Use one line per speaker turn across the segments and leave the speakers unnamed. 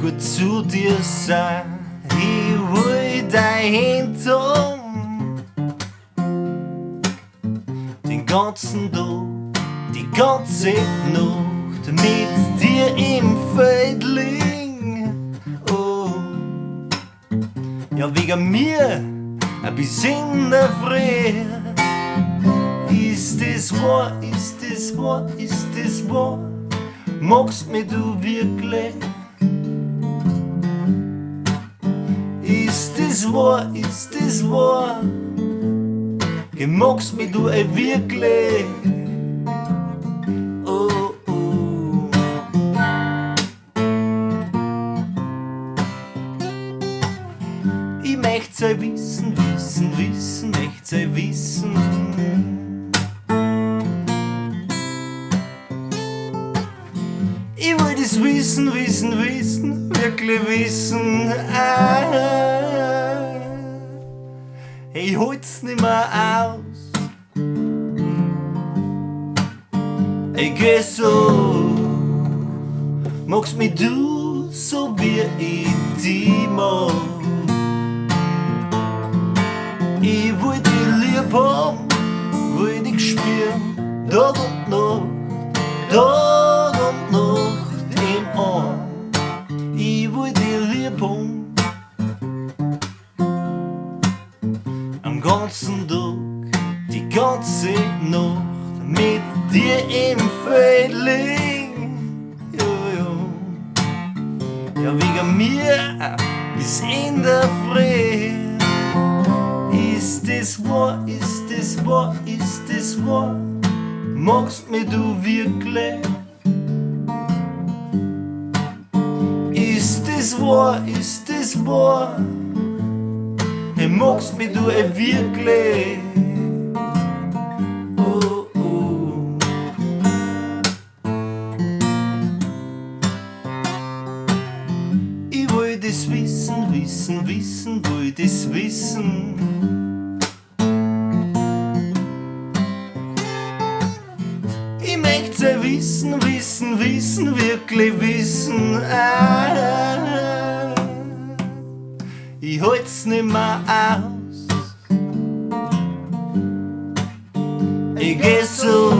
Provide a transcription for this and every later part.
gut zu dir sein. Ich will dein Hand haben, den ganzen Tag, die ganze Nacht mit dir im Feld liegen. Oh, ja, wegen mir bis in der Früh. Ist das wahr, ist das wahr, ist das wahr? Magst mich du wirklich? Ist das wahr, ist das wahr? Magst mich du wirklich? Oh, oh. Ich möcht's wissen, wissen, wissen, möcht's wissen. Ich will das wissen, wissen, wissen, wirklich wissen. Ich halt's nicht mehr aus. Ich geh so, magst mich du so wie ich dich mag. Ich will dich lieb haben, will dich spüren, Tag und Nacht, Tag und Nacht im Arm. Ich will dich lieb haben, am ganzen Tag, die ganze Nacht, mit dir im Feld liegen. Ja, wegen mir bis in der Früh. Ist das wahr, ist das wahr, ist das wahr? Magst mich du wirklich? Ist das wahr, ist das wahr? Magst mich du wirklich? Oh, oh. Ich will das wissen, wissen, wissen, will das wissen. Ich möcht's wissen, wissen, wissen, wirklich wissen. Ich halt's nicht mehr aus. Ich geh so,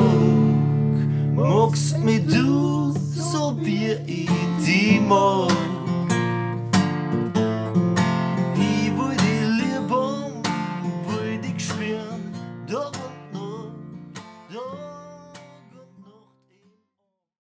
magst mich du so wie ich dich mag.